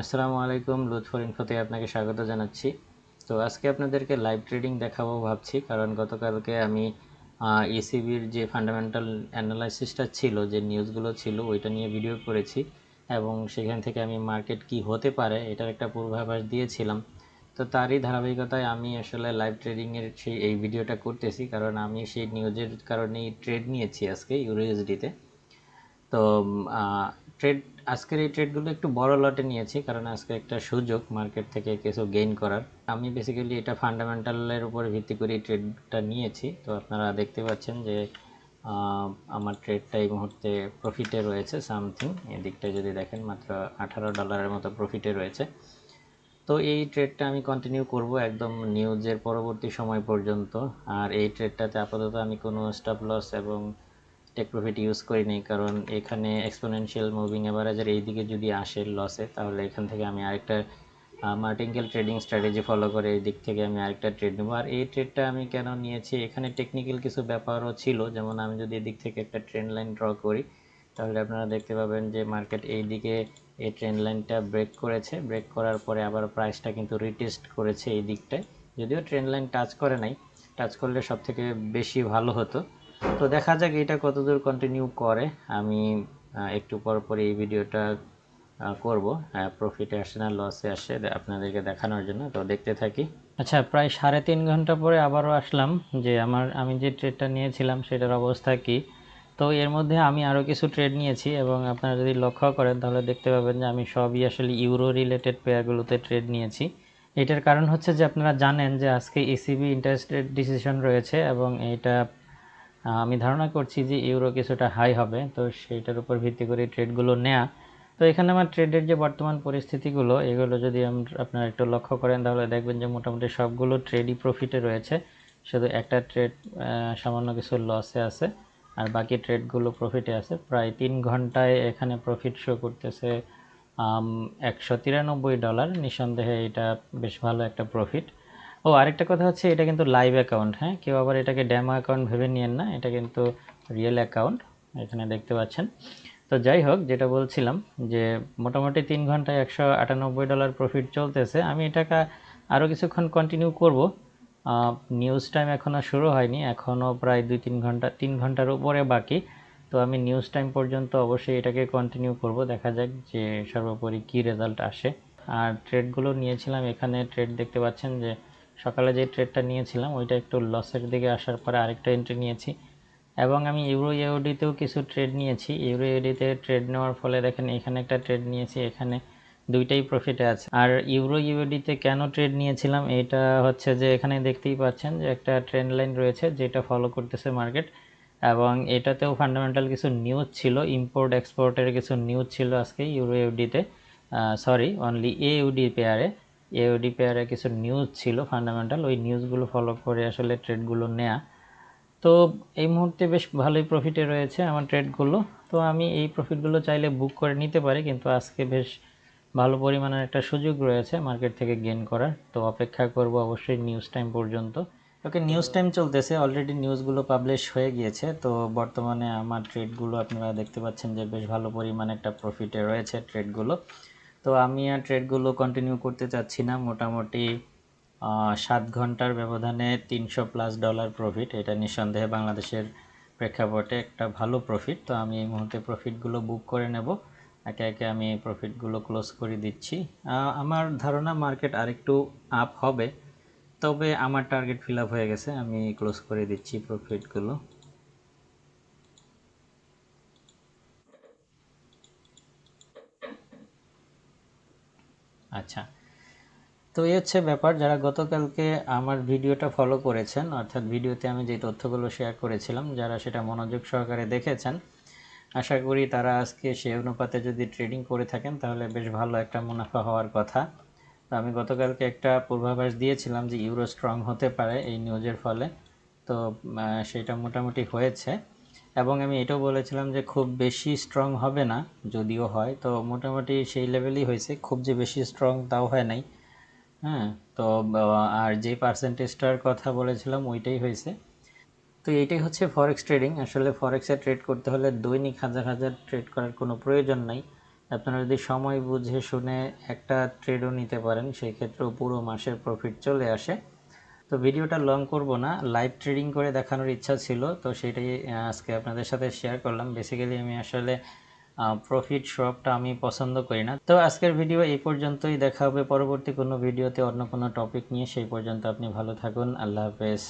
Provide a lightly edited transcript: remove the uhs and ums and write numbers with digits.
আসসালামু আলাইকুম, লুৎফরিনফোতে আপনাকে স্বাগত জানাচ্ছি। তো আজকে আপনাদেরকে লাইভ ট্রেডিং দেখাবো ভাবছি, কারণ গতকালকে আমি ইসিবির যে ফান্ডামেন্টাল অ্যানালাইসিসটা ছিল, যে নিউজগুলো ছিল, ওইটা নিয়ে ভিডিও করেছি এবং সেখান থেকে আমি মার্কেট কি হতে পারে এটার একটা পূর্বাভাস দিয়েছিলাম। তো তারই ধারাবাহিকতায় আমি আসলে লাইভ ট্রেডিংয়ের এই ভিডিওটা করতেছি, কারণ আমি সেই নিউজের কারণেই ট্রেড নিয়েছি আজকে ইউএসডিতে। তো ট্রেড আজকের এই ট্রেডগুলো একটু বড় লটে নিয়েছি, কারণ আজকে একটা সুযোগ মার্কেট থেকে কিছু গেইন করার। আমি বেসিক্যালি এটা ফান্ডামেন্টালের উপর ভিত্তি করে এই ট্রেডটা নিয়েছি। তো আপনারা দেখতে পাচ্ছেন যে আমার ট্রেডটা এই মুহূর্তে প্রফিটে রয়েছে সামথিং, এদিকটায় যদি দেখেন মাত্র $18 মতো প্রফিটে রয়েছে। তো এই ট্রেডটা আমি কন্টিনিউ করব একদম নিউজের পরবর্তী সময় পর্যন্ত। আর এই ট্রেডটাতে আপাতত আমি কোনো স্টপ লস এবং টেক প্রফিট ইউজ করি নাই, কারণ এখানে এক্সপোনেনশিয়াল মুভিং অ্যাভারেজের এই দিকে যদি আসে লসে, তাহলে এখান থেকে আমি আরেকটা মার্টিঙ্গেল ট্রেডিং স্ট্র্যাটেজি ফলো করে এই দিক থেকে আমি আরেকটা ট্রেড নেব। আর এই ট্রেডটা আমি কেন নিয়েছি, এখানে টেকনিক্যাল কিছু ব্যাপারও ছিল। যেমন আমি যদি এদিক থেকে একটা ট্রেন্ড লাইন ড্র করি, তাহলে আপনারা দেখতে পাবেন যে মার্কেট এই দিকে এই ট্রেন্ড লাইনটা ব্রেক করেছে, ব্রেক করার পরে আবার প্রাইসটা কিন্তু রিটেস্ট করেছে এই দিকটায়। যদিও ট্রেন্ড লাইন টাচ করে নাই, টাচ করলে সব থেকে বেশি ভালো হতো। তো দেখা যাক এটা কতদূর কন্টিনিউ করে। আমি একটু পর পর এই ভিডিওটা করব, প্রফিটে আসে না লসে আসে আপনাদেরকে দেখানোর জন্য। তো দেখতে থাকি। আচ্ছা, প্রায় 3.5 ঘন্টা পরে আবারও আসলাম যে আমি যে ট্রেডটা নিয়েছিলাম সেটার অবস্থা কি। তো এর মধ্যে আমি আরও কিছু ট্রেড নিয়েছি এবং আপনারা যদি লক্ষ্য করেন তাহলে দেখতে পাবেন যে আমি সবই আসলে ইউরো রিলেটেড পেয়ারগুলোতে ট্রেড নিয়েছি। এটার কারণ হচ্ছে যে আপনারা জানেন যে আজকে ইসিবি ইন্টারেস্ট রেট ডিসিশন রয়েছে এবং এটা আমি ধারণা করছি যে ইউরো কিছুটা হাই হবে, তো সেইটার উপর ভিত্তি করে ট্রেডগুলো নেওয়া। তো এখানে আমার ট্রেডের যে বর্তমান পরিস্থিতিগুলো, এগুলো যদি আপনারা একটু লক্ষ্য করেন তাহলে দেখবেন যে মোটামুটি সবগুলো ট্রেডই প্রফিটে রয়েছে। শুধু একটা ট্রেড সামান্য কিছু লসে আছে, আর বাকি ট্রেডগুলো প্রফিটে আছে। প্রায় 3 ঘন্টায় এখানে প্রফিট শো করতেছে $193। নিঃসন্দেহে এটা বেশ ভালো একটা প্রফিট। ও আরেকটা কথা হচ্ছে, এটা কিন্তু লাইভ অ্যাকাউন্ট, হ্যাঁ, কেউ আবার এটাকে ডেমো অ্যাকাউন্ট ভেবে নিয়েন না, এটা কিন্তু রিয়েল অ্যাকাউন্ট, এখানে দেখতে পাচ্ছেন। তো যাই হোক, যেটা বলছিলাম যে মোটামুটি 3 ঘন্টায় $198 প্রফিট চলতেছে। আমি এটাকে আরও কিছুক্ষণ কন্টিনিউ করব। নিউজ টাইম এখনও শুরু হয়নি, এখনও প্রায় 3 ঘন্টার উপরে বাকি। তো আমি নিউজ টাইম পর্যন্ত অবশ্যই এটাকে কন্টিনিউ করব, দেখা যাক যে সর্বোপরি কী রেজাল্ট আসে। আর ট্রেডগুলো নিয়েছিলাম, এখানে ট্রেড দেখতে পাচ্ছেন যে সকালে যে ট্রেডটা নিয়েছিলাম ওইটা একটু লসের দিকে আসার পরে আরেকটা এন্ট্রি নিয়েছি। এবং আমি ইউরো ইউডিতেও কিছু ট্রেড নিয়েছি। ইউরো ইউডিতে ট্রেড নেওয়ার ফলে দেখেন এখানে একটা ট্রেড নিয়েছি, এখানে দুইটাই প্রফিটে আছে। আর ইউরো ইউডিতে কেন ট্রেড নিয়েছিলাম, এটা হচ্ছে যে এখানে দেখতেই পাচ্ছেন যে একটা ট্রেন্ড লাইন রয়েছে যেটা ফলো করতেছে মার্কেট, এবং এটাতেও ফান্ডামেন্টাল কিছু নিউজ ছিল, ইম্পোর্ট এক্সপোর্টের কিছু নিউজ ছিল আজকে ইউরো ইউডিতে, সরি অনলি এউডি পেয়ারে কিছু নিউজ ছিল ফান্ডামেন্টাল, ওই নিউজগুলো ফলো করে আসলে ট্রেডগুলো নেয়া। তো এই মুহূর্তে বেশ ভালোই প্রফিটে রয়েছে আমার ট্রেডগুলো। তো আমি এই প্রফিটগুলো চাইলে বুক করে নিতে পারি, কিন্তু আজকে বেশ ভালো পরিমাণের একটা সুযোগ রয়েছে মার্কেট থেকে গেইন করার। তো অপেক্ষা করব অবশ্যই নিউজ টাইম পর্যন্ত। ওকে, নিউজ টাইম চলতেছে, অলরেডি নিউজগুলো পাবলিশ হয়ে গিয়েছে। তো বর্তমানে আমার ট্রেডগুলো আপনারা দেখতে পাচ্ছেন যে বেশ ভালো পরিমাণে একটা প্রফিটে রয়েছে ট্রেডগুলো। তো আমি আর ট্রেডগুলো কন্টিনিউ করতে চাচ্ছি না। মোটামুটি 7 ঘন্টার ব্যবধানে $300+ প্রফিট, এটা নিঃসন্দেহে বাংলাদেশের প্রেক্ষাপটে একটা ভালো প্রফিট। তো আমি এই মুহূর্তে প্রফিটগুলো বুক করে নেব, একে একে আমি এই প্রফিটগুলো ক্লোজ করে দিচ্ছি। আমার ধারণা মার্কেট আরেকটু আপ হবে, তবে আমার টার্গেট ফিল আপ হয়ে গেছে, আমি ক্লোজ করে দিচ্ছি প্রফিটগুলো। আচ্ছা, তো এই হচ্ছে ব্যাপার। যারা গতকালকে আমার ভিডিওটা ফলো করেছেন, অর্থাৎ ভিডিওতে আমি যে তথ্যগুলো শেয়ার করেছিলাম, যারা সেটা মনোযোগ সহকারে দেখেছেন, আশা করি তারা আজকে সেই অনুপাতে যদি ট্রেডিং করে থাকেন তাহলে বেশ ভালো একটা মুনাফা হওয়ার কথা। তো আমি গতকালকে একটা পূর্বাভাস দিয়েছিলাম যে ইউরো স্ট্রং হতে পারে এই নিউজের ফলে। তো সেটা মোটামুটি হয়েছে, এবং আমি এটাও বলেছিলাম যে খুব বেশি স্ট্রং হবে না, যদিও হয় তো মোটামুটি সেই লেভেলই হয়েছে, খুব যে বেশি স্ট্রং তাও হয় নাই। হ্যাঁ, তো আর যে পার্সেন্টেজটার কথা বলেছিলাম ওইটাই হয়েছে। তো এইটাই হচ্ছে ফরেক্স ট্রেডিং। আসলে ফরেক্সে ট্রেড করতে হলে দৈনিক হাজার হাজার ট্রেড করার কোনো প্রয়োজন নাই। আপনারা যদি সময় বুঝে শুনে একটা ট্রেডও নিতে পারেন, সেই ক্ষেত্রেও পুরো মাসের প্রফিট চলে আসে। তো ভিডিওটা লং করব না, লাইভ ট্রেডিং করে দেখানোর ইচ্ছা ছিল, তো সেটাই আজকে আপনাদের সাথে শেয়ার করলাম। বেসিক্যালি আমি আসলে প্রফিট শো অফটা আমি পছন্দ করি না। তো আজকের ভিডিও এই পর্যন্তই, দেখা হবে পরবর্তী কোনো ভিডিওতে অন্য কোনো টপিক নিয়ে। সেই পর্যন্ত আপনি ভালো থাকুন, আল্লাহ হাফেজ।